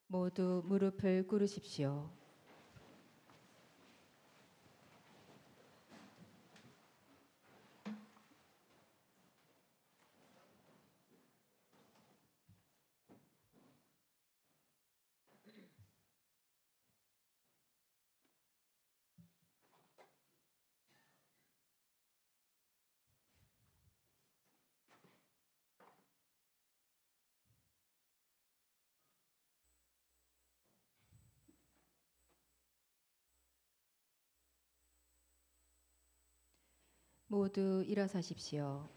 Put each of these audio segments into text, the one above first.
모두 무릎을 꿇으십시오. 모두 일어서십시오.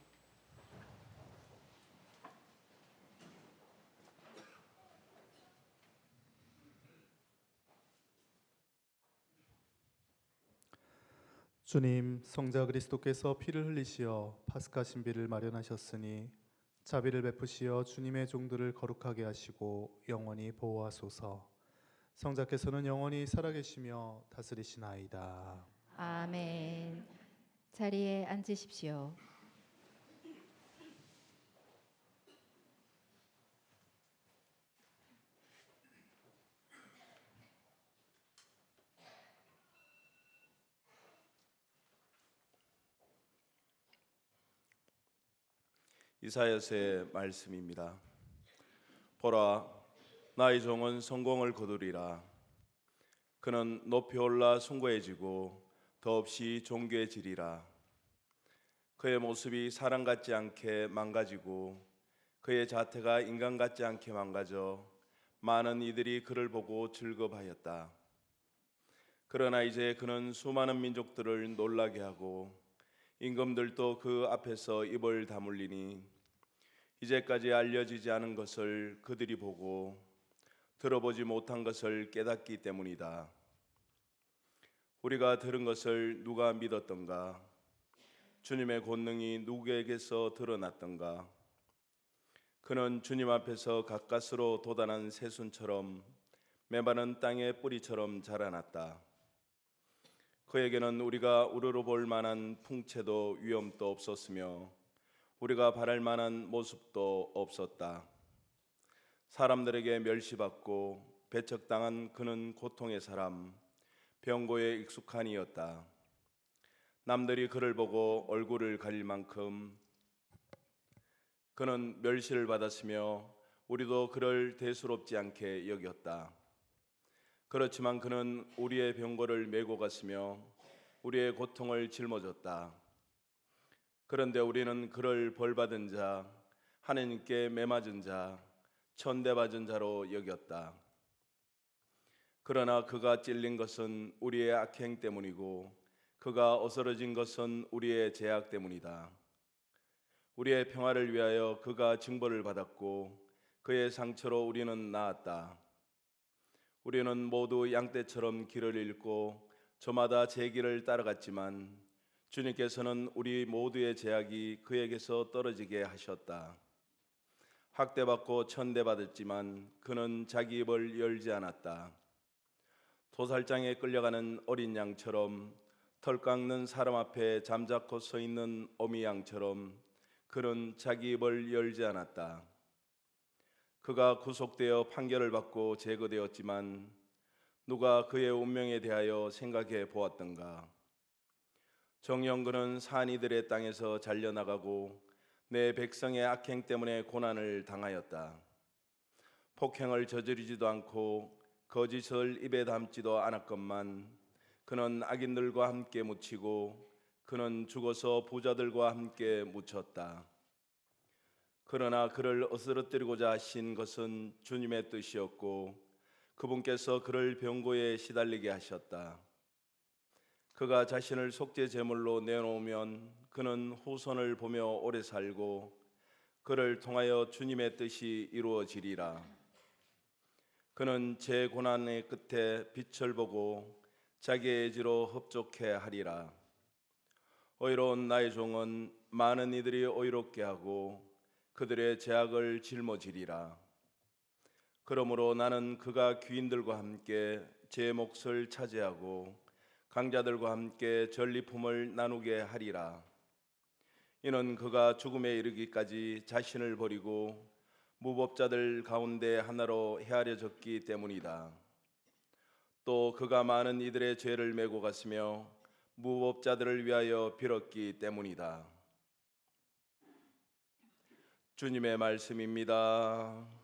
주님, 성자 그리스도께서 피를 흘리시어 파스카 신비를 마련하셨으니 자비를 베푸시어 주님의 종들을 거룩하게 하시고 영원히 보호하소서. 성자께서는 영원히 살아계시며 다스리시나이다. 아멘. 자리에 앉으십시오. 이사야서의 말씀입니다. 보라, 나의 종은 성공을 거두리라. 그는 높이 올라 숭고해지고 더없이 존귀해지리라. 그의 모습이 사람 같지 않게 망가지고 그의 자태가 인간 같지 않게 망가져 많은 이들이 그를 보고 즐거워하였다. 그러나 이제 그는 수많은 민족들을 놀라게 하고 임금들도 그 앞에서 입을 다물리니 이제까지 알려지지 않은 것을 그들이 보고 들어보지 못한 것을 깨닫기 때문이다. 우리가 들은 것을 누가 믿었던가? 주님의 권능이 누구에게서 드러났던가? 그는 주님 앞에서 가까스로 돋아난 새순처럼 메마른 땅의 뿌리처럼 자라났다. 그에게는 우리가 우러러볼 만한 풍채도 위엄도 없었으며 우리가 바랄 만한 모습도 없었다. 사람들에게 멸시받고 배척당한 그는 고통의 사람, 병고에 익숙한 이였다. 남들이 그를 보고 얼굴을 가릴 만큼 그는 멸시를 받았으며 우리도 그를 대수롭지 않게 여겼다. 그렇지만 그는 우리의 병고를 메고 갔으며 우리의 고통을 짊어졌다. 그런데 우리는 그를 벌받은 자, 하나님께 매맞은 자, 천대받은 자로 여겼다. 그러나 그가 찔린 것은 우리의 악행 때문이고 그가 어스러진 것은 우리의 죄악 때문이다. 우리의 평화를 위하여 그가 징벌을 받았고 그의 상처로 우리는 나았다. 우리는 모두 양떼처럼 길을 잃고 저마다 제 길을 따라갔지만 주님께서는 우리 모두의 죄악이 그에게서 떨어지게 하셨다. 학대받고 천대받았지만 그는 자기 입을 열지 않았다. 도살장에 끌려가는 어린 양처럼 털 깎는 사람 앞에 잠자코 서 있는 어미 양처럼 그는 자기 입을 열지 않았다. 그가 구속되어 판결을 받고 제거되었지만 누가 그의 운명에 대하여 생각해 보았던가? 정녕 그는 산이들의 땅에서 잘려나가고 내 백성의 악행 때문에 고난을 당하였다. 폭행을 저지르지도 않고 거짓을 입에 담지도 않았건만 그는 악인들과 함께 묻히고 그는 죽어서 부자들과 함께 묻혔다. 그러나 그를 어스러뜨리고자 하신 것은 주님의 뜻이었고 그분께서 그를 병고에 시달리게 하셨다. 그가 자신을 속죄 제물로 내놓으면 그는 후손을 보며 오래 살고 그를 통하여 주님의 뜻이 이루어지리라. 그는 제 고난의 끝에 빛을 보고 자기의 의지로 흡족해 하리라. 의로운 나의 종은 많은 이들이 의롭게 하고 그들의 죄악을 짊어지리라. 그러므로 나는 그가 귀인들과 함께 제 몫을 차지하고 강자들과 함께 전리품을 나누게 하리라. 이는 그가 죽음에 이르기까지 자신을 버리고 무법자들 가운데 하나로 헤아려졌기 때문이다. 또 그가 많은 이들의 죄를 메고 갔으며 무법자들을 위하여 빌었기 때문이다. 주님의 말씀입니다.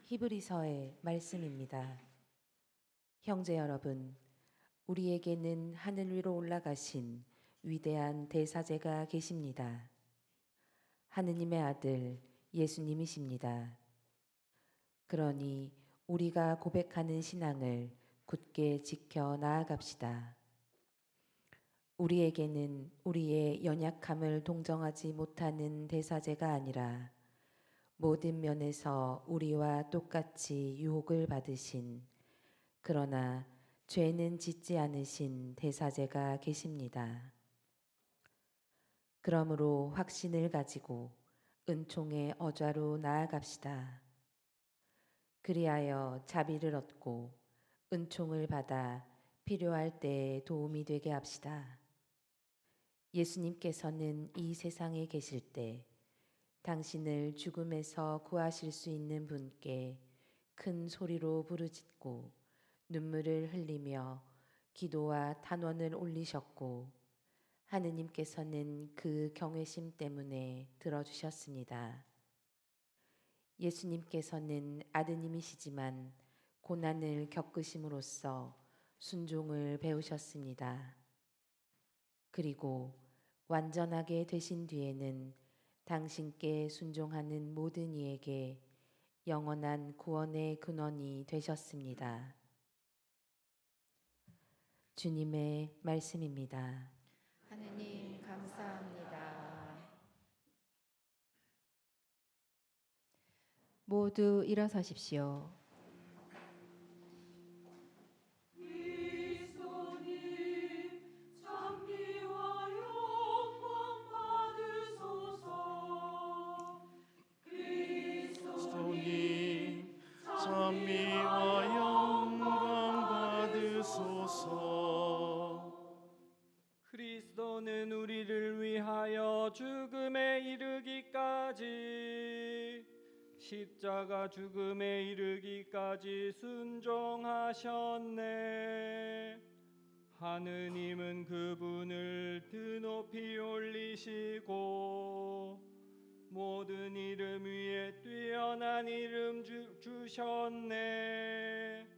히브리서의 말씀입니다. 형제 여러분, 우리에게는 하늘 위로 올라가신 위대한 대사제가 계십니다. 하느님의 아들 예수님이십니다. 그러니 우리가 고백하는 신앙을 굳게 지켜 나아갑시다. 우리에게는 우리의 연약함을 동정하지 못하는 대사제가 아니라 모든 면에서 우리와 똑같이 유혹을 받으신, 그러나 죄는 짓지 않으신 대사제가 계십니다. 그러므로 확신을 가지고 은총의 어좌로 나아갑시다. 그리하여 자비를 얻고 은총을 받아 필요할 때에 도움이 되게 합시다. 예수님께서는 이 세상에 계실 때 당신을 죽음에서 구하실 수 있는 분께 큰 소리로 부르짖고 눈물을 흘리며 기도와 탄원을 올리셨고, 하느님께서는 그 경외심 때문에 들어주셨습니다. 예수님께서는 아드님이시지만 고난을 겪으심으로써 순종을 배우셨습니다. 그리고 완전하게 되신 뒤에는 당신께 순종하는 모든 이에게 영원한 구원의 근원이 되셨습니다. 주님의 말씀입니다. 하느님 감사합니다. 모두 일어서십시오. 그리스도님 찬미와 영광 받으소서. 그리스도는 우리를 위하여 죽음에 이르기까지 십자가 죽음에 이르기까지 순종하셨네. 하느님은 그분을 드높이 올리시고 모든 이름 위에 뛰어난 이름 주셨네.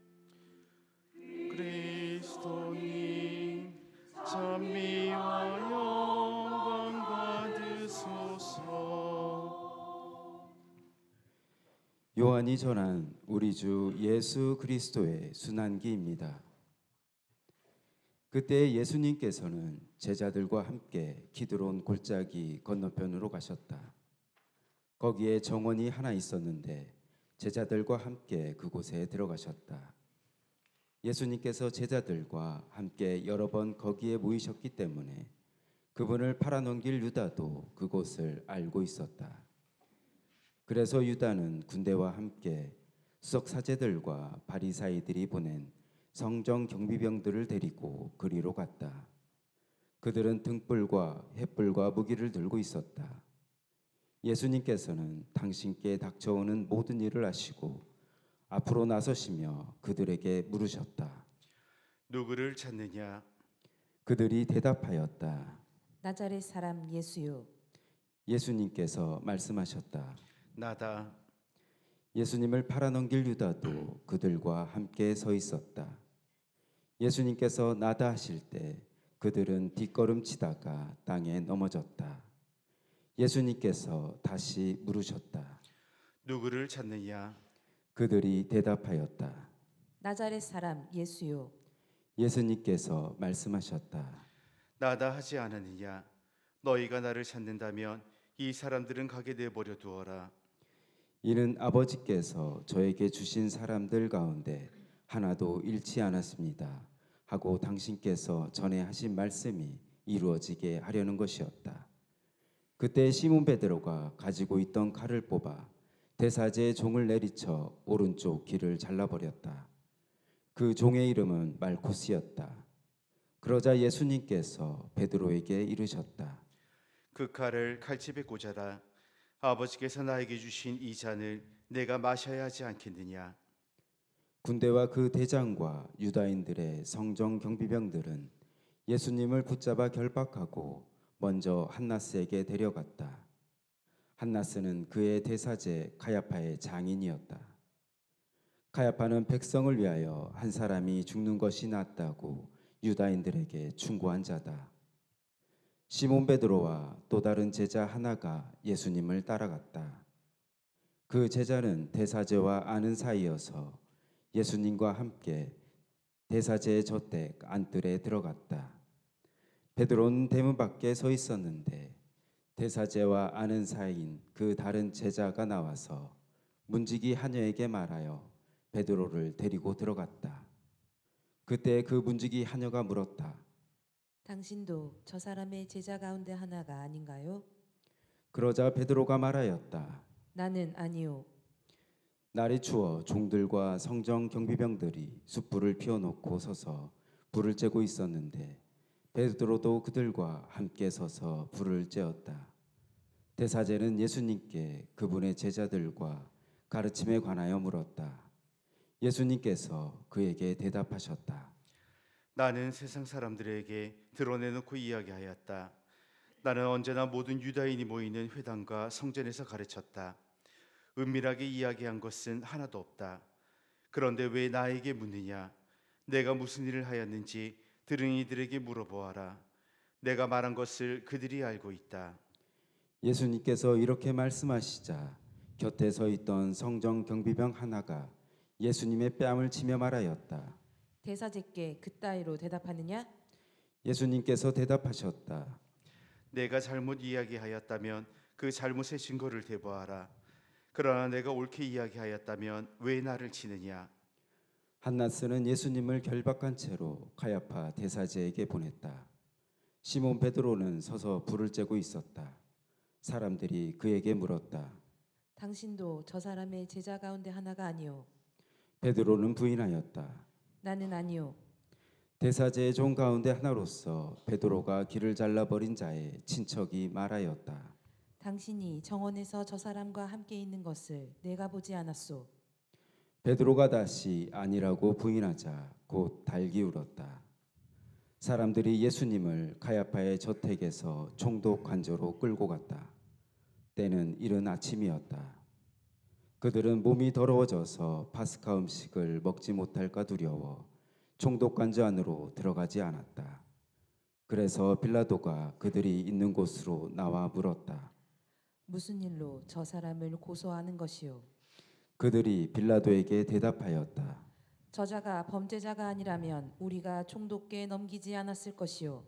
그리스도님 찬미와 영광 받으소서. 요한이 전한 우리 주 예수 그리스도의 순환기입니다. 그때 예수님께서는 제자들과 함께 기드론 골짜기 건너편으로 가셨다. 거기에 정원이 하나 있었는데 제자들과 함께 그곳에 들어가셨다. 예수님께서 제자들과 함께 여러 번 거기에 모이셨기 때문에 그분을 팔아넘길 유다도 그곳을 알고 있었다. 그래서 유다는 군대와 함께 수석 사제들과 바리사이들이 보낸 성정 경비병들을 데리고 그리로 갔다. 그들은 등불과 횃불과 무기를 들고 있었다. 예수님께서는 당신께 닥쳐오는 모든 일을 아시고 앞으로 나서시며 그들에게 물으셨다. 누구를 찾느냐? 그들이 대답하였다. 나자렛 사람 예수요. 예수님께서 말씀하셨다. 나다. 예수님을 팔아넘길 유다도 그들과 함께 서 있었다. 예수님께서 나다 하실 때 그들은 뒷걸음치다가 땅에 넘어졌다. 예수님께서 다시 물으셨다. 누구를 찾느냐? 그들이 대답하였다. 나자렛 사람 예수요. 예수님께서 말씀하셨다. 나다 하지 않았느냐? 너희가 나를 찾는다면 이 사람들은 가게 내버려 두어라. 이는 아버지께서 저에게 주신 사람들 가운데 하나도 잃지 않았습니다 하고 당신께서 전에 하신 말씀이 이루어지게 하려는 것이었다. 그때 시몬 베드로가 가지고 있던 칼을 뽑아 대사제의 종을 내리쳐 오른쪽 귀를 잘라버렸다. 그 종의 이름은 말코스였다. 그러자 예수님께서 베드로에게 이르셨다. 그 칼을 칼집에 꽂아라. 아버지께서 나에게 주신 이 잔을 내가 마셔야 하지 않겠느냐? 군대와 그 대장과 유다인들의 성정 경비병들은 예수님을 붙잡아 결박하고 먼저 한나스에게 데려갔다. 한나스는 그의 대사제 가야파의 장인이었다. 가야파는 백성을 위하여 한 사람이 죽는 것이 낫다고 유다인들에게 충고한 자다. 시몬 베드로와 또 다른 제자 하나가 예수님을 따라갔다. 그 제자는 대사제와 아는 사이여서 예수님과 함께 대사제의 저택 안뜰에 들어갔다. 베드로는 대문 밖에 서 있었는데 대사제와 아는 사이인 그 다른 제자가 나와서 문지기 하녀에게 말하여 베드로를 데리고 들어갔다. 그때 그 문지기 하녀가 물었다. 당신도 저 사람의 제자 가운데 하나가 아닌가요? 그러자 베드로가 말하였다. 나는 아니요. 날이 추워 종들과 성정 경비병들이 숯불을 피워놓고 서서 불을 쬐고 있었는데 베드로도 그들과 함께 서서 불을 쬐었다. 대사제는 예수님께 그분의 제자들과 가르침에 관하여 물었다. 예수님께서 그에게 대답하셨다. 나는 세상 사람들에게 드러내놓고 이야기하였다. 나는 언제나 모든 유다인이 모이는 회당과 성전에서 가르쳤다. 은밀하게 이야기한 것은 하나도 없다. 그런데 왜 나에게 묻느냐? 내가 무슨 일을 하였는지 들은 이들에게 물어보아라. 내가 말한 것을 그들이 알고 있다. 예수님께서 이렇게 말씀하시자 곁에 서 있던 성정 경비병 하나가 예수님의 뺨을 치며 말하였다. 대사제께 그따위로 대답하느냐? 예수님께서 대답하셨다. 내가 잘못 이야기하였다면 그 잘못의 증거를 대보아라. 그러나 내가 옳게 이야기하였다면 왜 나를 치느냐? 한나스는 예수님을 결박한 채로 가야파 대사제에게 보냈다. 시몬 베드로는 서서 불을 쬐고 있었다. 사람들이 그에게 물었다. 당신도 저 사람의 제자 가운데 하나가 아니오? 베드로는 부인하였다. 나는 아니오. 대사제의 종 가운데 하나로서 베드로가 길을 잘라버린 자의 친척이 말하였다. 당신이 정원에서 저 사람과 함께 있는 것을 내가 보지 않았소. 베드로가 다시 아니라고 부인하자 곧 달기 울었다. 사람들이 예수님을 가야파의 저택에서 총독 관저로 끌고 갔다. 때는 이른 아침이었다. 그들은 몸이 더러워져서 파스카 음식을 먹지 못할까 두려워 총독 관저 안으로 들어가지 않았다. 그래서 빌라도가 그들이 있는 곳으로 나와 물었다. 무슨 일로 저 사람을 고소하는 것이오? 그들이 빌라도에게 대답하였다. 저자가 범죄자가 아니라면 우리가 총독께 넘기지 않았을 것이오.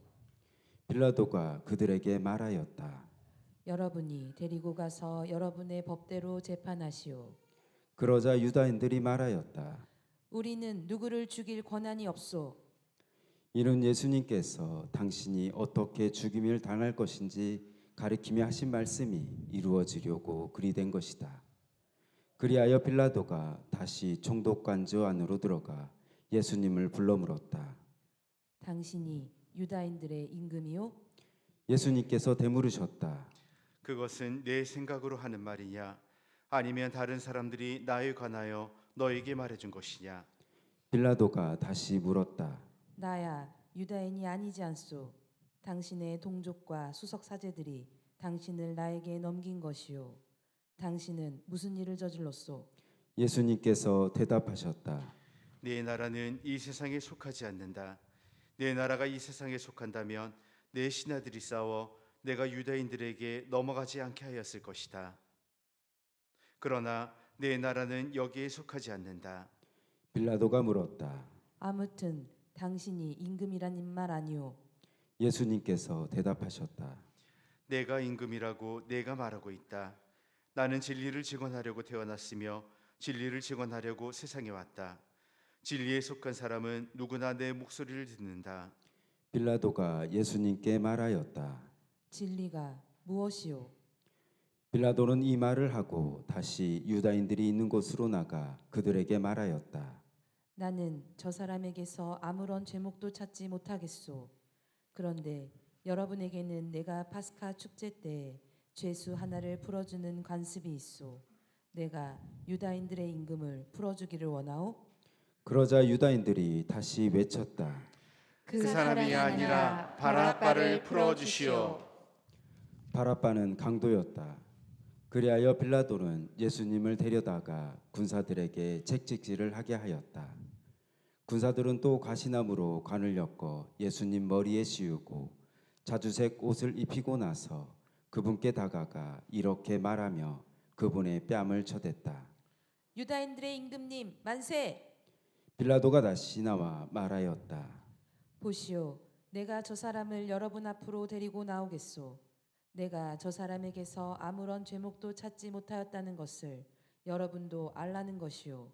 빌라도가 그들에게 말하였다. 여러분이 데리고 가서 여러분의 법대로 재판하시오. 그러자 유다인들이 말하였다. 우리는 누구를 죽일 권한이 없소. 이는 예수님께서 당신이 어떻게 죽임을 당할 것인지 가리키며 하신 말씀이 이루어지려고 그리 된 것이다. 그리하여 빌라도가 다시 총독 관저 안으로 들어가 예수님을 불러 물었다. 당신이 유다인들의 임금이요? 예수님께서 되물으셨다. 그것은 내 생각으로 하는 말이냐? 아니면 다른 사람들이 나에 관하여 너에게 말해준 것이냐? 빌라도가 다시 물었다. 나야 유다인이 아니지 않소. 당신의 동족과 수석 사제들이 당신을 나에게 넘긴 것이요. 당신은 무슨 일을 저질렀소? 예수님께서 대답하셨다. 내 나라는 이 세상에 속하지 않는다. 내 나라가 이 세상에 속한다면 내 신하들이 싸워 내가 유다인들에게 넘어가지 않게 하였을 것이다. 그러나 내 나라는 여기에 속하지 않는다. 빌라도가 물었다. 아무튼 당신이 임금이란 말 아니오. 예수님께서 대답하셨다. 내가 임금이라고 내가 말하고 있다. 나는 진리를 증언하려고 태어났으며 진리를 증언하려고 세상에 왔다. 진리에 속한 사람은 누구나 내 목소리를 듣는다. 빌라도가 예수님께 말하였다. 진리가 무엇이오? 빌라도는 이 말을 하고 다시 유다인들이 있는 곳으로 나가 그들에게 말하였다. 나는 저 사람에게서 아무런 죄목도 찾지 못하겠소. 그런데 여러분에게는 내가 파스카 축제 때 죄수 하나를 풀어주는 관습이 있소. 내가 유다인들의 임금을 풀어주기를 원하오? 그러자 유다인들이 다시 외쳤다. 그 사람이 아니라 바라바를 풀어주시오. 바라바는 강도였다. 그리하여 빌라도는 예수님을 데려다가 군사들에게 책찍질을 하게 하였다. 군사들은 또 가시나무로 관을 엮어 예수님 머리에 씌우고 자주색 옷을 입히고 나서 그분께 다가가 이렇게 말하며 그분의 뺨을 쳐댔다. 유다인들의 임금님 만세! 빌라도가 다시 나와 말하였다. 보시오, 내가 저 사람을 여러분 앞으로 데리고 나오겠소. 내가 저 사람에게서 아무런 죄목도 찾지 못하였다는 것을 여러분도 알라는 것이오.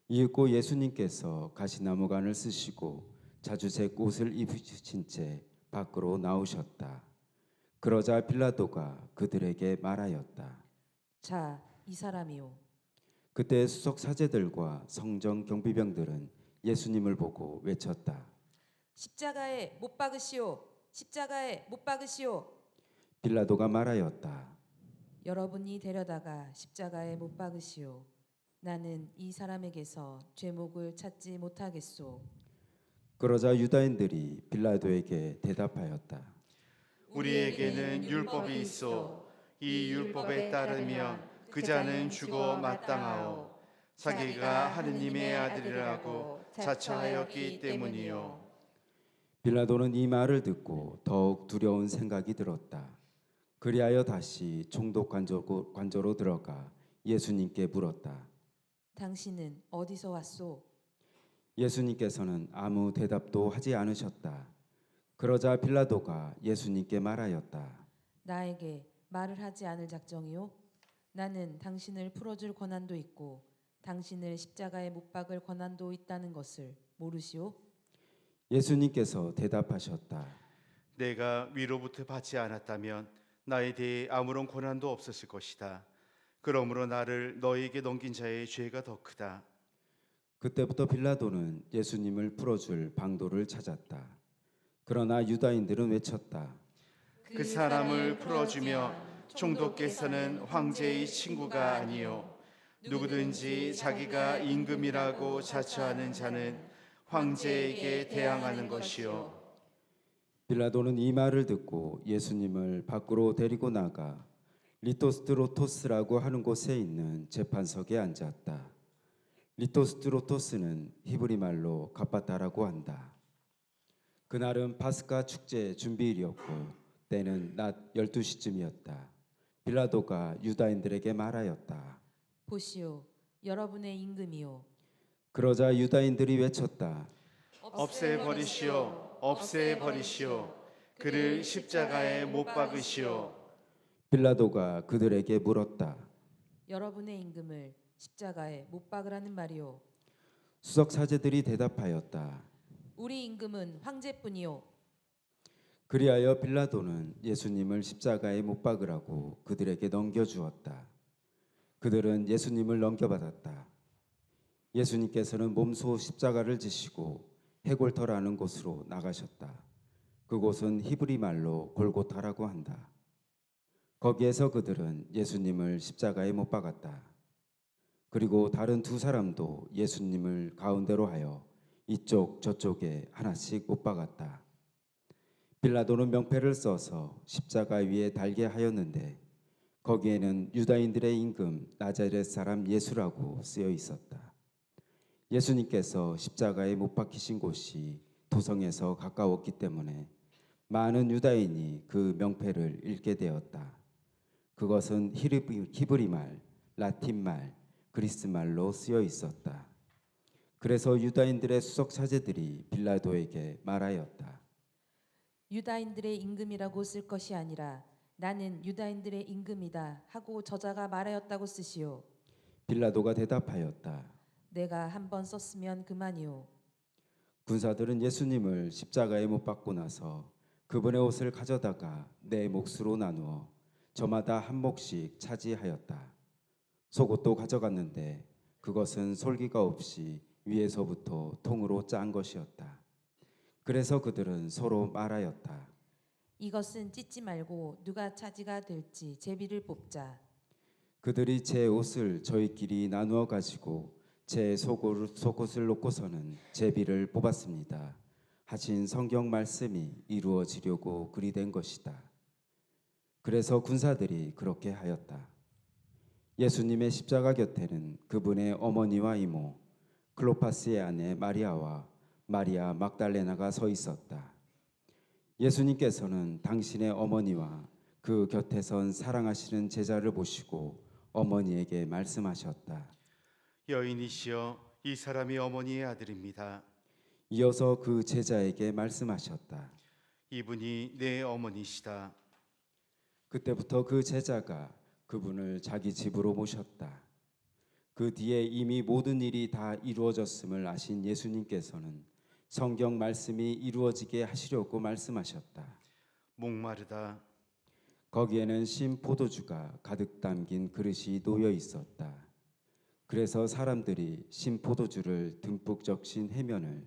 이윽고 예수님께서 가시나무관을 쓰시고 자주색 옷을 입으신 채 밖으로 나오셨다. 그러자 빌라도가 그들에게 말하였다. 자, 이 사람이오. 그때 수석 사제들과 성정 경비병들은 예수님을 보고 외쳤다. 십자가에 못 박으시오. 십자가에 못 박으시오. 빌라도가 말하였다. 여러분이 데려다가 십자가에 못 박으시오. 나는 이 사람에게서 죄목을 찾지 못하겠소. 그러자 유다인들이 빌라도에게 대답하였다. 우리에게는 율법이 있어. 이 율법에 따르면 그 자는 죽어 마땅하오. 자기가 하느님의 아들이라고 자처하였기 때문이요. 빌라도는 이 말을 듣고 더욱 두려운 생각이 들었다. 그리하여 다시 총독 관저로 들어가 예수님께 물었다. 당신은 어디서 왔소? 예수님께서는 아무 대답도 하지 않으셨다. 그러자 빌라도가 예수님께 말하였다. 나에게 말을 하지 않을 작정이요? 나는 당신을 풀어줄 권한도 있고 당신을 십자가에 못 박을 권한도 있다는 것을 모르시오? 예수님께서 대답하셨다. 내가 위로부터 받지 않았다면 나에 대해 아무런 권한도 없었을 것이다. 그러므로 나를 너에게 넘긴 자의 죄가 더 크다. 그때부터 빌라도는 예수님을 풀어줄 방도를 찾았다. 그러나 유다인들은 외쳤다. 그 사람을 풀어주며 총독께서는 황제의 친구가 아니요 누구든지 자기가 임금이라고 자처하는 자는 황제에게 대항하는 것이요. 빌라도는 이 말을 듣고 예수님을 밖으로 데리고 나가 리토스트로토스라고 하는 곳에 있는 재판석에 앉았다. 리토스트로토스는 히브리 말로 갑바다라고 한다. 그날은 파스카 축제 준비일이었고 때는 낮 12시쯤이었다. 빌라도가 유다인들에게 말하였다. 보시오, 여러분의 임금이요. 그러자 유다인들이 외쳤다. 없애버리시오. 없애버리시오. 그를 십자가에 못 박으시오. 빌라도가 그들에게 물었다. 여러분의 임금을 십자가에 못 박으라는 말이오. 수석 사제들이 대답하였다. 우리 임금은 황제뿐이요. 그리하여 빌라도는 예수님을 십자가에 못 박으라고 그들에게 넘겨주었다. 그들은 예수님을 넘겨받았다. 예수님께서는 몸소 십자가를 지시고 해골터라는 곳으로 나가셨다. 그곳은 히브리 말로 골고타라고 한다. 거기에서 그들은 예수님을 십자가에 못 박았다. 그리고 다른 두 사람도 예수님을 가운데로 하여 이쪽 저쪽에 하나씩 못 박았다. 빌라도는 명패를 써서 십자가 위에 달게 하였는데 거기에는 유다인들의 임금 나자렛 사람 예수라고 쓰여 있었다. 예수님께서 십자가에 못 박히신 곳이 도성에서 가까웠기 때문에 많은 유다인이 그 명패를 읽게 되었다. 그것은 히브리 말, 라틴 말, 그리스 말로 쓰여 있었다. 그래서 유다인들의 수석 사제들이 빌라도에게 말하였다. 유다인들의 임금이라고 쓸 것이 아니라 나는 유다인들의 임금이다 하고 저자가 말하였다고 쓰시오. 빌라도가 대답하였다. 내가 한 번 썼으면 그만이오. 군사들은 예수님을 십자가에 못 박고 나서 그분의 옷을 가져다가 네 몫으로 나누어 저마다 한 몫씩 차지하였다. 속옷도 가져갔는데 그것은 솔기가 없이 위에서부터 통으로 짠 것이었다. 그래서 그들은 서로 말하였다. 이것은 찢지 말고 누가 차지가 될지 제비를 뽑자. 그들이 제 옷을 저희끼리 나누어 가지고 제 속옷을 놓고서는 제비를 뽑았습니다. 하신 성경 말씀이 이루어지려고 그리 된 것이다. 그래서 군사들이 그렇게 하였다. 예수님의 십자가 곁에는 그분의 어머니와 이모, 클로파스의 아내 마리아와 마리아 막달레나가 서 있었다. 예수님께서는 당신의 어머니와 그 곁에 선 사랑하시는 제자를 보시고 어머니에게 말씀하셨다. 여인이시여, 이 사람이 어머니의 아들입니다. 이어서 그 제자에게 말씀하셨다. 이분이 내 어머니시다. 그때부터 그 제자가 그분을 자기 집으로 모셨다. 그 뒤에 이미 모든 일이 다 이루어졌음을 아신 예수님께서는 성경 말씀이 이루어지게 하시려고 말씀하셨다. 목마르다. 거기에는 신 포도주가 가득 담긴 그릇이 놓여 있었다. 그래서 사람들이 신 포도주를 듬뿍 적신 해면을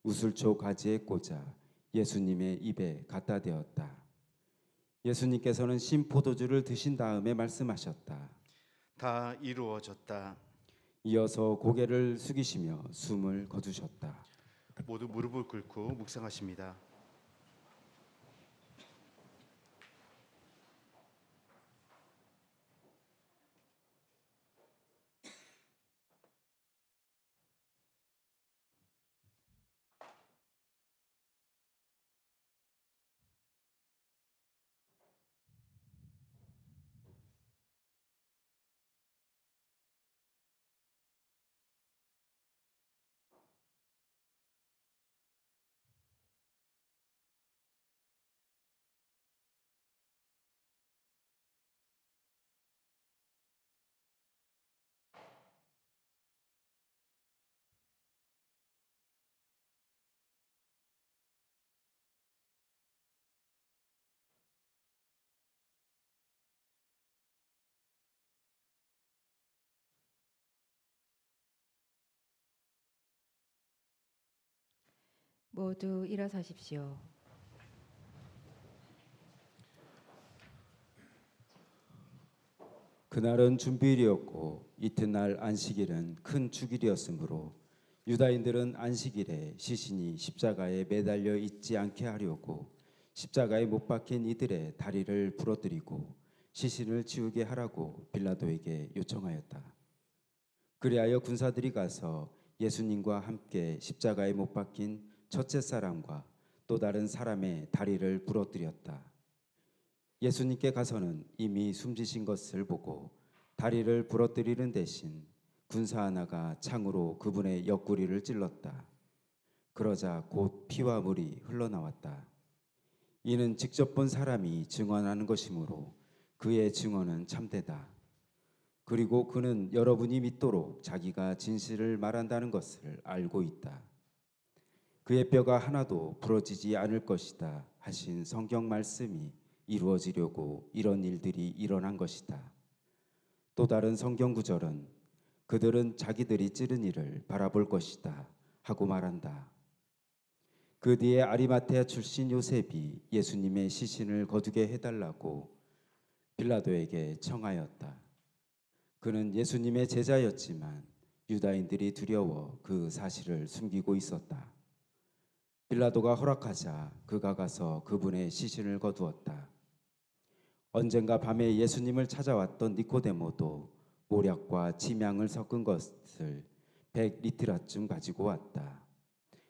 우슬초 가지에 꽂아 예수님의 입에 갖다 대었다. 예수님께서는 신 포도주를 드신 다음에 말씀하셨다. 다 이루어졌다. 이어서 고개를 숙이시며 숨을 거두셨다. 모두 무릎을 꿇고 묵상하십니다. 모두 일어서십시오. 그날은 준비일이었고 이튿날 안식일은 큰 축일이었으므로 유다인들은 안식일에 시신이 십자가에 매달려 있지 않게 하려고 십자가에 못 박힌 이들의 다리를 부러뜨리고 시신을 치우게 하라고 빌라도에게 요청하였다. 그리하여 군사들이 가서 예수님과 함께 십자가에 못 박힌 첫째 사람과 또 다른 사람의 다리를 부러뜨렸다. 예수님께 가서는 이미 숨지신 것을 보고 다리를 부러뜨리는 대신 군사 하나가 창으로 그분의 옆구리를 찔렀다. 그러자 곧 피와 물이 흘러나왔다. 이는 직접 본 사람이 증언하는 것이므로 그의 증언은 참되다. 그리고 그는 여러분이 믿도록 자기가 진실을 말한다는 것을 알고 있다. 그의 뼈가 하나도 부러지지 않을 것이다 하신 성경 말씀이 이루어지려고 이런 일들이 일어난 것이다. 또 다른 성경 구절은 그들은 자기들이 찌른 이를 바라볼 것이다 하고 말한다. 그 뒤에 아리마테아 출신 요셉이 예수님의 시신을 거두게 해달라고 빌라도에게 청하였다. 그는 예수님의 제자였지만 유다인들이 두려워 그 사실을 숨기고 있었다. 빌라도가 허락하자 그가 가서 그분의 시신을 거두었다. 언젠가 밤에 예수님을 찾아왔던 니코데모도 모략과 침향을 섞은 것을 100리트라쯤 가지고 왔다.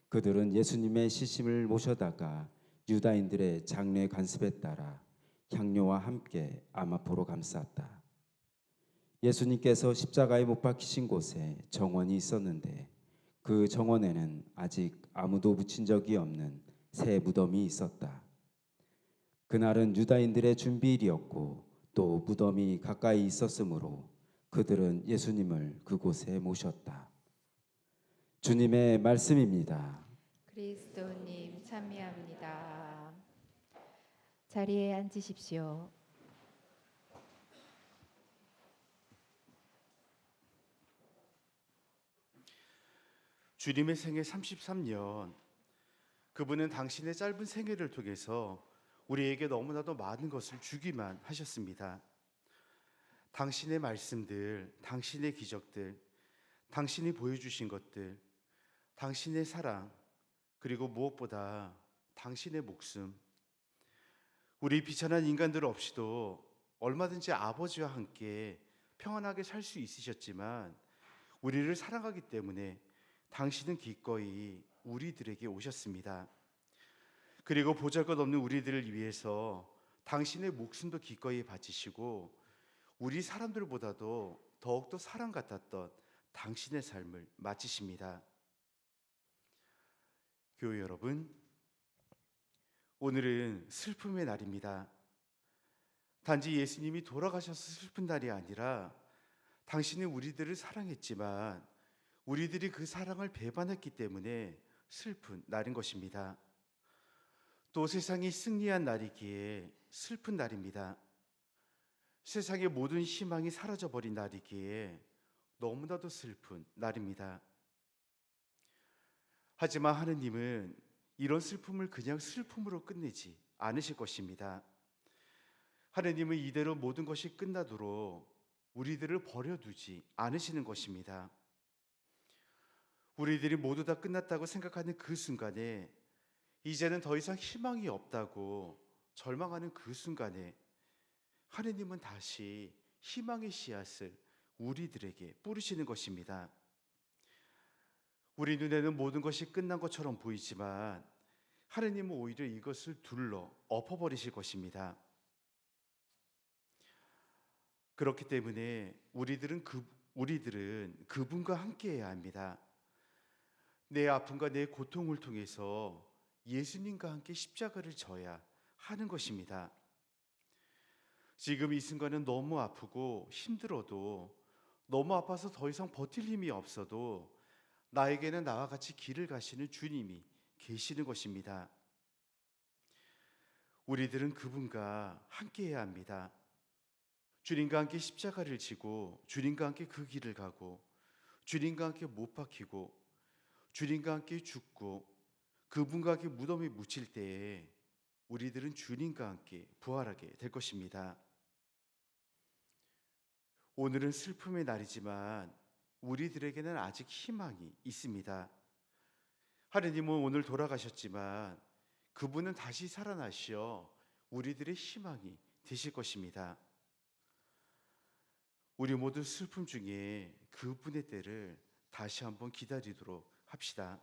그들은 예수님의 시신을 모셔다가 유다인들의 장례 관습에 따라 향료와 함께 아마포로 감쌌다. 예수님께서 십자가에 못 박히신 곳에 정원이 있었는데 그 정원에는 아직 아무도 묻힌 적이 없는 새 무덤이 있었다. 그날은 유다인들의 준비일이었고 또 무덤이 가까이 있었으므로 그들은 예수님을 그곳에 모셨다. 주님의 말씀입니다. 그리스도님 참여합니다. 자리에 앉으십시오. 주님의 생애 33년, 그분은 당신의 짧은 생애를 통해서 우리에게 너무나도 많은 것을 주기만 하셨습니다. 당신의 말씀들, 당신의 기적들, 당신이 보여주신 것들, 당신의 사랑, 그리고 무엇보다 당신의 목숨. 우리 비천한 인간들 없이도 얼마든지 아버지와 함께 평안하게 살 수 있으셨지만 우리를 사랑하기 때문에 당신은 기꺼이 우리들에게 오셨습니다. 그리고 보잘것없는 우리들을 위해서 당신의 목숨도 기꺼이 바치시고 우리 사람들보다도 더욱더 사랑 같았던 당신의 삶을 마치십니다. 교회 여러분, 오늘은 슬픔의 날입니다. 단지 예수님이 돌아가셔서 슬픈 날이 아니라 당신이 우리들을 사랑했지만 우리들이 그 사랑을 배반했기 때문에 슬픈 날인 것입니다. 또 세상이 승리한 날이기에 슬픈 날입니다. 세상의 모든 희망이 사라져버린 날이기에 너무나도 슬픈 날입니다. 하지만 하느님은 이런 슬픔을 그냥 슬픔으로 끝내지 않으실 것입니다. 하느님은 이대로 모든 것이 끝나도록 우리들을 버려두지 않으시는 것입니다. 우리들이 모두 다 끝났다고 생각하는 그 순간에, 이제는 더 이상 희망이 없다고 절망하는 그 순간에 하느님은 다시 희망의 씨앗을 우리들에게 뿌리시는 것입니다. 우리 눈에는 모든 것이 끝난 것처럼 보이지만 하느님은 오히려 이것을 둘러 엎어버리실 것입니다. 그렇기 때문에 우리들은 그분과 함께해야 합니다. 내 아픔과 내 고통을 통해서 예수님과 함께 십자가를 져야 하는 것입니다. 지금 이 순간은 너무 아프고 힘들어도, 너무 아파서 더 이상 버틸 힘이 없어도 나에게는 나와 같이 길을 가시는 주님이 계시는 것입니다. 우리들은 그분과 함께해야 합니다. 주님과 함께 십자가를 지고 주님과 함께 그 길을 가고 주님과 함께 못 박히고 주님과 함께 죽고 그분과 함께 무덤에 묻힐 때에 우리들은 주님과 함께 부활하게 될 것입니다. 오늘은 슬픔의 날이지만 우리들에게는 아직 희망이 있습니다. 하느님은 오늘 돌아가셨지만 그분은 다시 살아나시어 우리들의 희망이 되실 것입니다. 우리 모두 슬픔 중에 그분의 때를 다시 한번 기다리도록 합시다.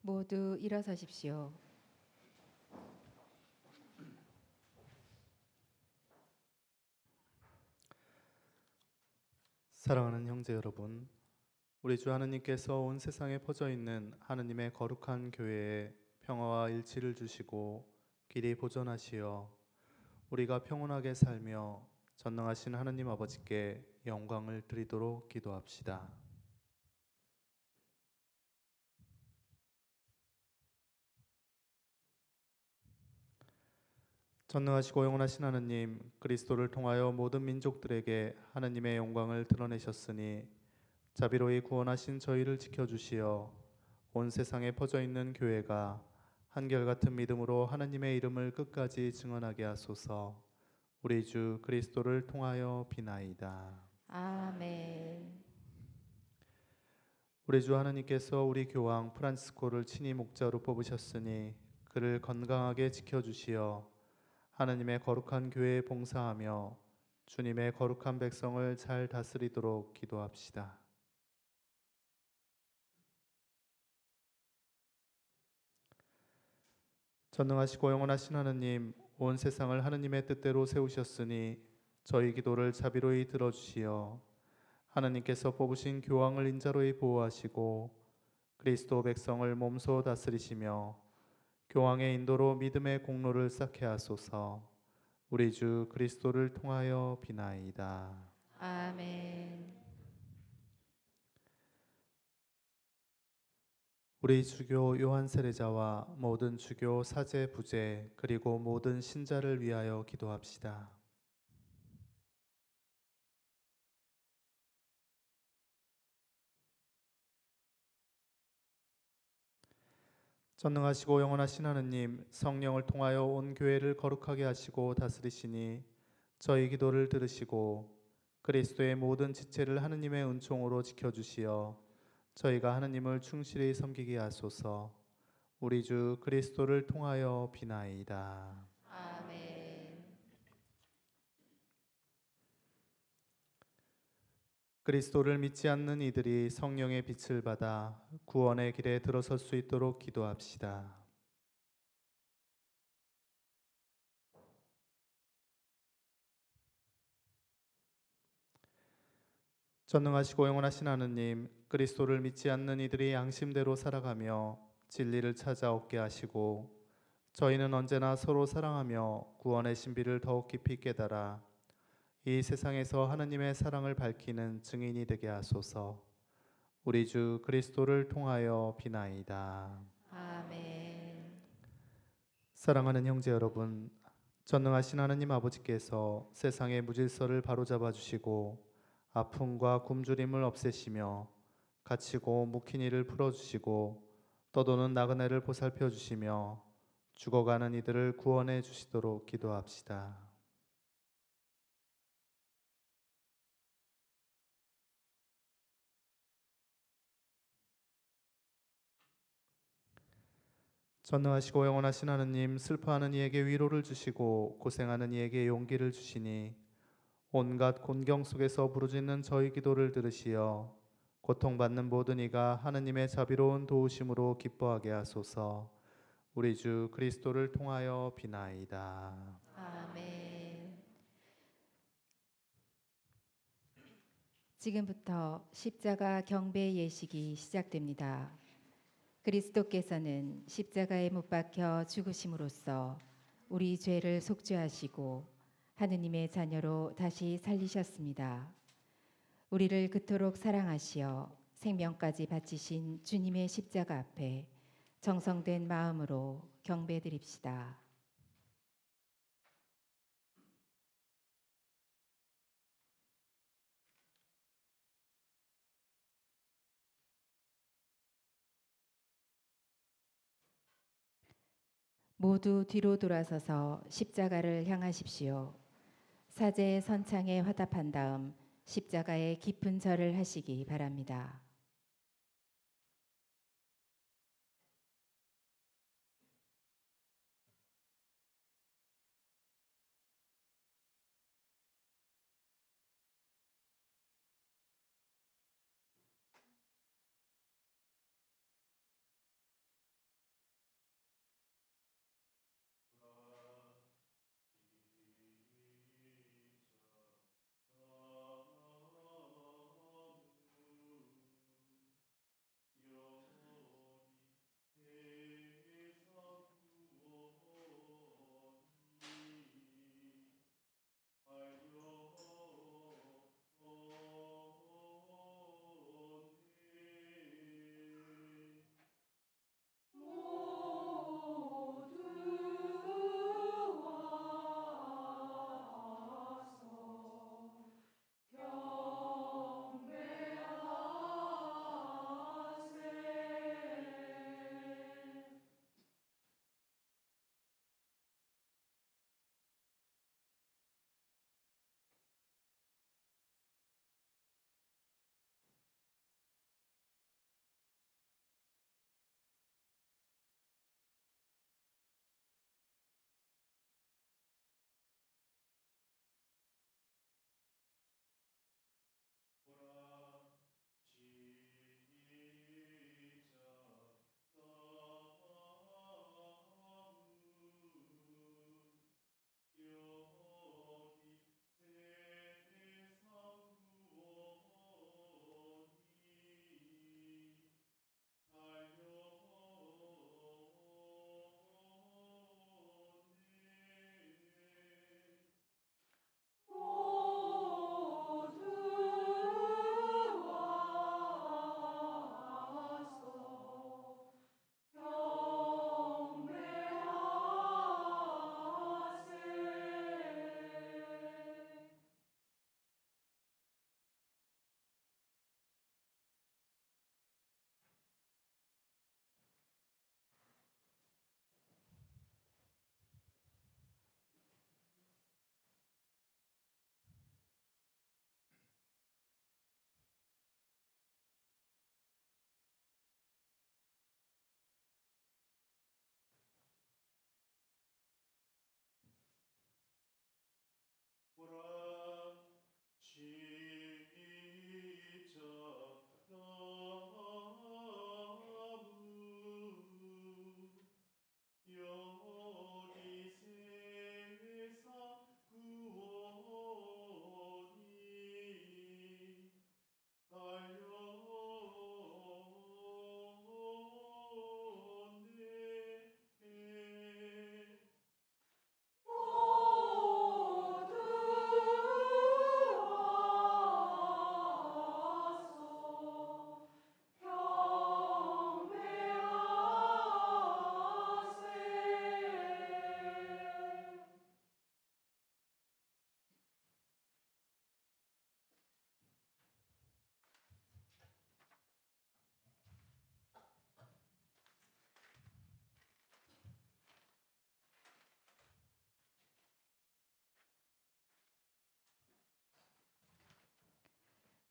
모두 일어서십시오. 사랑하는 형제 여러분, 우리 주 하느님께서 온 세상에 퍼져 있는 하느님의 거룩한 교회에 평화와 일치를 주시고 길이 보존하시어 우리가 평온하게 살며 전능하신 하느님 아버지께 영광을 드리도록 기도합시다. 전능하시고 영원하신 하느님, 그리스도를 통하여 모든 민족들에게 하느님의 영광을 드러내셨으니 자비로이 구원하신 저희를 지켜주시어 온 세상에 퍼져 있는 교회가 한결같은 믿음으로 하느님의 이름을 끝까지 증언하게 하소서. 우리 주 그리스도를 통하여 비나이다. 아멘. 우리 주 하느님께서 우리 교황 프란시스코를 친히 목자로 뽑으셨으니 그를 건강하게 지켜주시어 하느님의 거룩한 교회에 봉사하며 주님의 거룩한 백성을 잘 다스리도록 기도합시다. 전능하시고 영원하신 하느님, 온 세상을 하느님의 뜻대로 세우셨으니 저희 기도를 자비로이 들어주시어 하느님께서 뽑으신 교황을 인자로이 보호하시고 그리스도 백성을 몸소 다스리시며 교황의 인도로 믿음의 공로를 쌓게 하소서. 우리 주 그리스도를 통하여 비나이다. 아멘. 우리 주교 요한 세례자와 모든 주교 사제 부제 그리고 모든 신자를 위하여 기도합시다. 전능하시고 영원하신 하느님, 성령을 통하여 온 교회를 거룩하게 하시고 다스리시니 저희 기도를 들으시고 그리스도의 모든 지체를 하느님의 은총으로 지켜주시어 저희가 하느님을 충실히 섬기게 하소서. 우리 주 그리스도를 통하여 비나이다. 아멘. 그리스도를 믿지 않는 이들이 성령의 빛을 받아 구원의 길에 들어설 수 있도록 기도합시다. 전능하시고 영원하신 하느님, 그리스도를 믿지 않는 이들이 양심대로 살아가며 진리를 찾아 얻게 하시고 저희는 언제나 서로 사랑하며 구원의 신비를 더욱 깊이 깨달아 이 세상에서 하느님의 사랑을 밝히는 증인이 되게 하소서. 우리 주 그리스도를 통하여 비나이다. 아멘. 사랑하는 형제 여러분, 전능하신 하느님 아버지께서 세상의 무질서를 바로잡아 주시고 아픔과 굶주림을 없애시며 갇히고 묵힌 이를 풀어주시고 떠도는 나그네를 보살펴 주시며 죽어가는 이들을 구원해 주시도록 기도합시다. 전능하시고 영원하신 하느님, 슬퍼하는 이에게 위로를 주시고 고생하는 이에게 용기를 주시니 온갖 곤경 속에서 부르짖는 저희 기도를 들으시어 고통받는 모든 이가 하느님의 자비로운 도우심으로 기뻐하게 하소서. 우리 주 그리스도를 통하여 비나이다. 아멘. 지금부터 십자가 경배 예식이 시작됩니다. 그리스도께서는 십자가에 못 박혀 죽으심으로써 우리 죄를 속죄하시고 하느님의 자녀로 다시 살리셨습니다. 우리를 그토록 사랑하시어 생명까지 바치신 주님의 십자가 앞에 정성된 마음으로 경배드립시다. 모두 뒤로 돌아서서 십자가를 향하십시오. 사제의 선창에 화답한 다음 십자가에 깊은 절을 하시기 바랍니다.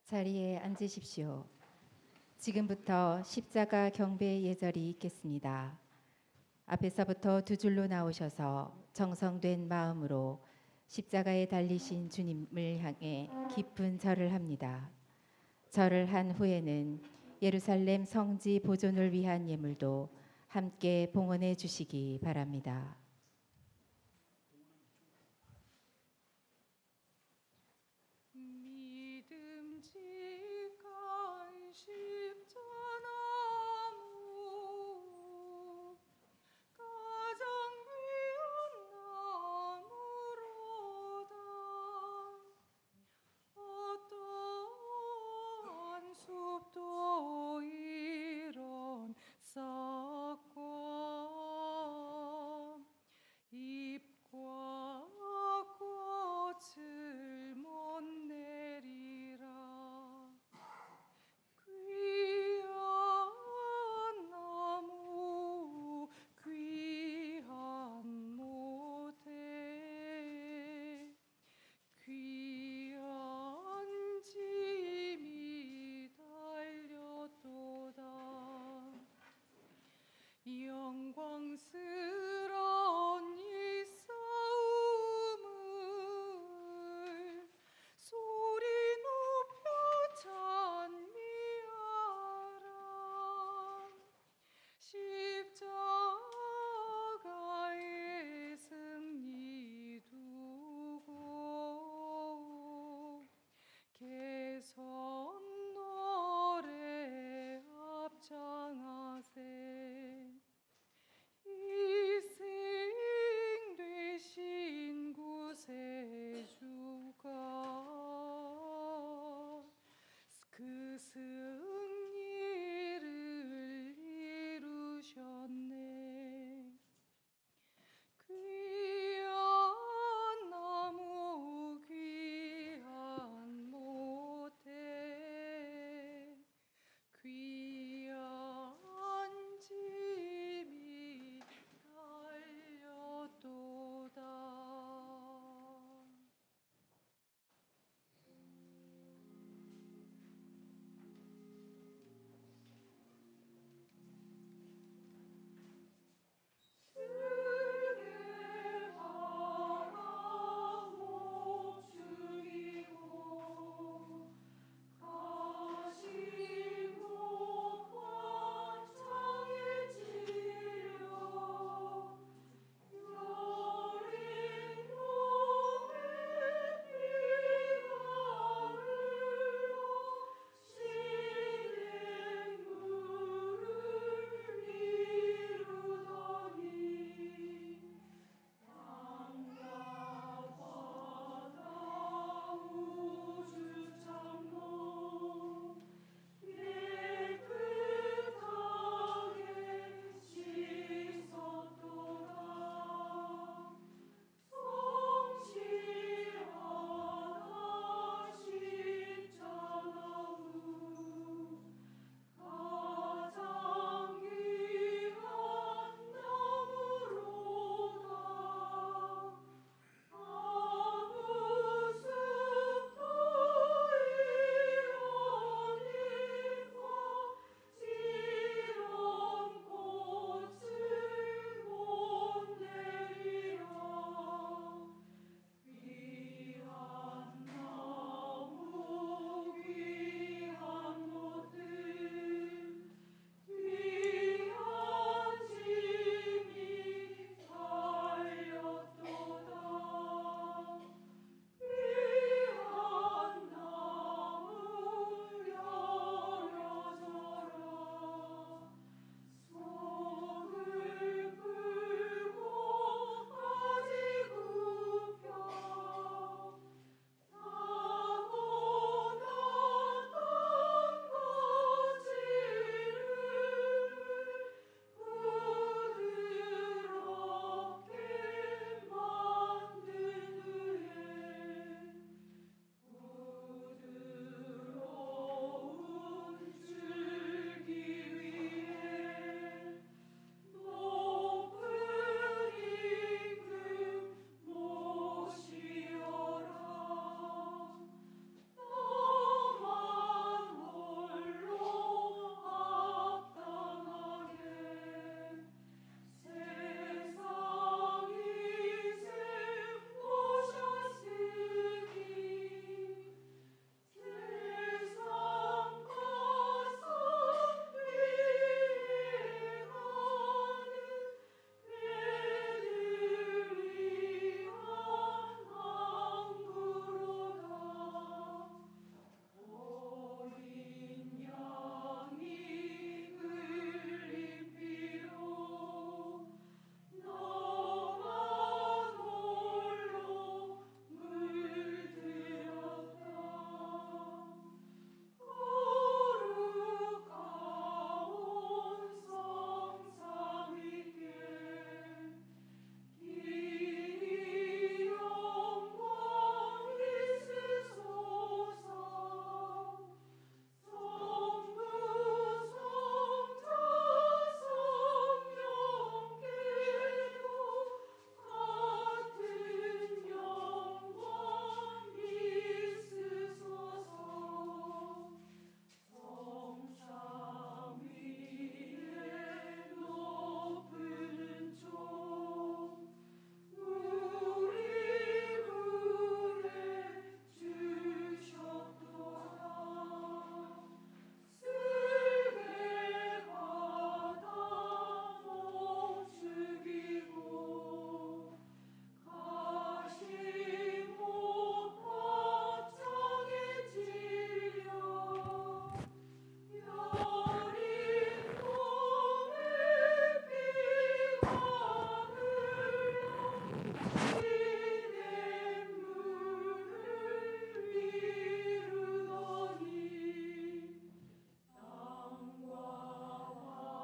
자리에 앉으십시오. 지금부터 십자가 경배 예절이 있겠습니다. 앞에서부터 두 줄로 나오셔서 정성된 마음으로 십자가에 달리신 주님을 향해 깊은 절을 합니다. 절을 한 후에는 예루살렘 성지 보존을 위한 예물도 함께 봉헌해 주시기 바랍니다. 믿음직한 영광스러운 이 싸움을 소리 높여 찬미하라. 십자가의 승리 두고 개선 노래 합창하세. 이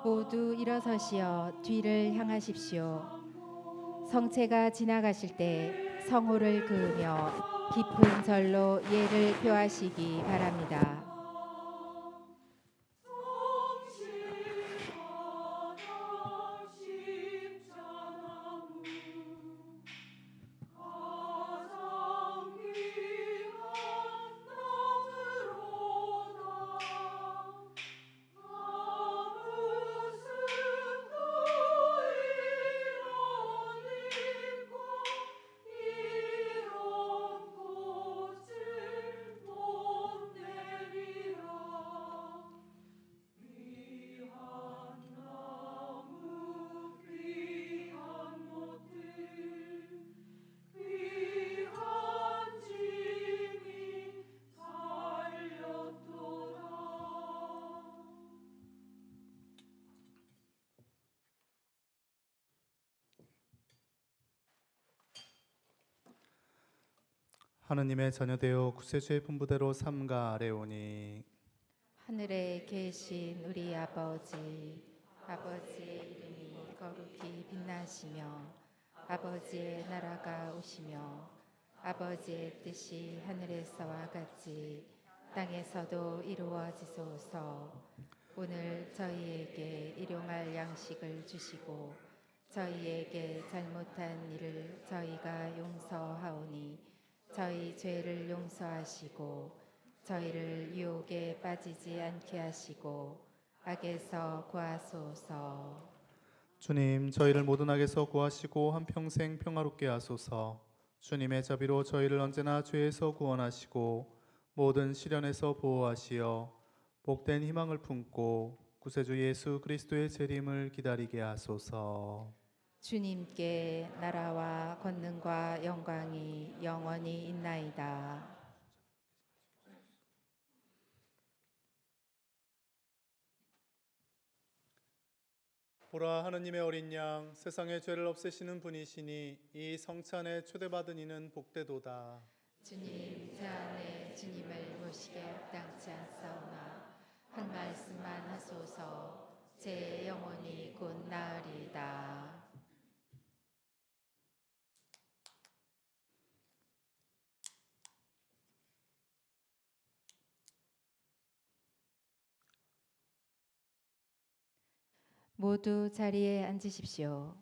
모두 일어서시어 뒤를 향하십시오. 성체가 지나가실 때 성호를 그으며 깊은 절로 예를 표하시기 바랍니다. 하느님의 자녀되어 구세주의 분부대로 삼가 아뢰오니 하늘에 계신 우리 아버지, 아버지의 이름이 거룩히 빛나시며 아버지의 나라가 오시며 아버지의 뜻이 하늘에서와 같이 땅에서도 이루어지소서. 오늘 저희에게 일용할 양식을 주시고 저희에게 잘못한 일을 저희가 용서하오니 저희 죄를 용서하시고 저희를 유혹에 빠지지 않게 하시고 악에서 구하소서. 주님, 저희를 모든 악에서 구하시고 한평생 평화롭게 하소서. 주님의 자비로 저희를 언제나 죄에서 구원하시고 모든 시련에서 보호하시어 복된 희망을 품고 구세주 예수 그리스도의 재림을 기다리게 하소서. 주님께 나라와 권능과 영광이 영원히 있나이다. 보라, 하느님의 어린 양, 세상의 죄를 없애시는 분이시니 이 성찬에 초대받은 이는 복되도다. 주님, 제 안에 주님을 모시게 합당치 않사오나 한 말씀만 하소서. 제 영혼이 곧 나으리이다. 모두 자리에 앉으십시오.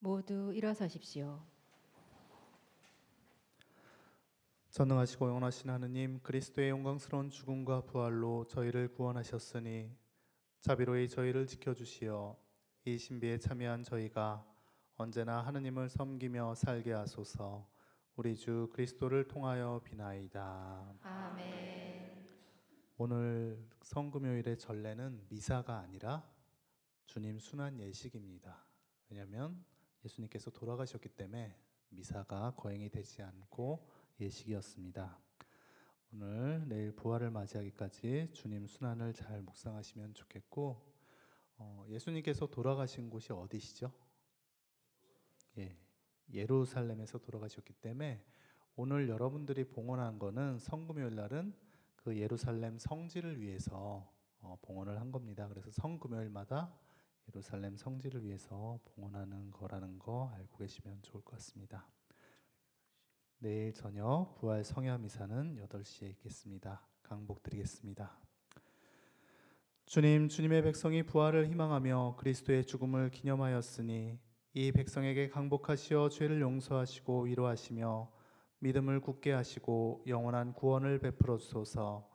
모두 일어서십시오. 전능하시고 영원하신 하느님, 그리스도의 영광스러운 죽음과 부활로 저희를 구원하셨으니 자비로이 저희를 지켜주시어 이 신비에 참여한 저희가 언제나 하느님을 섬기며 살게 하소서. 우리 주 그리스도를 통하여 비나이다. 아멘. 오늘 성금요일의 전례는 미사가 아니라 주님 순환 예식입니다. 왜냐하면 예수님께서 돌아가셨기 때문에 미사가 거행이 되지 않고 예식이었습니다. 오늘 내일 부활을 맞이하기까지 주님 순환을 잘 묵상하시면 좋겠고, 예수님께서 돌아가신 곳이 어디시죠? 예루살렘에서 돌아가셨기 때문에 오늘 여러분들이 봉헌한 거는 성금요일 날은 그 예루살렘 성지를 위해서 봉헌을 한 겁니다. 그래서 성금요일마다 예루살렘 성지를 위해서 봉헌하는 거라는 거 알고 계시면 좋을 것 같습니다. 내일 저녁 부활 성야 미사는 8시에 있겠습니다. 강복 드리겠습니다. 주님, 주님의 백성이 부활을 희망하며 그리스도의 죽음을 기념하였으니 이 백성에게 강복하시어 죄를 용서하시고 위로하시며 믿음을 굳게 하시고 영원한 구원을 베풀어 주소서.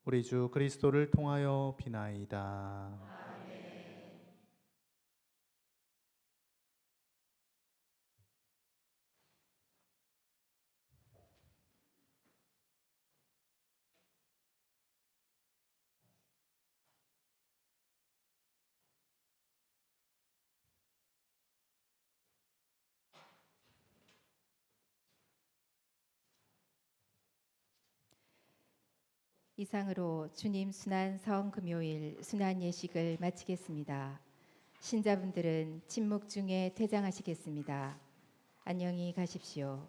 우리 주 그리스도를 통하여 비나이다. 이상으로 주님 순환 성금요일 순환 예식을 마치겠습니다. 신자분들은 침묵 중에 퇴장하시겠습니다. 안녕히 가십시오.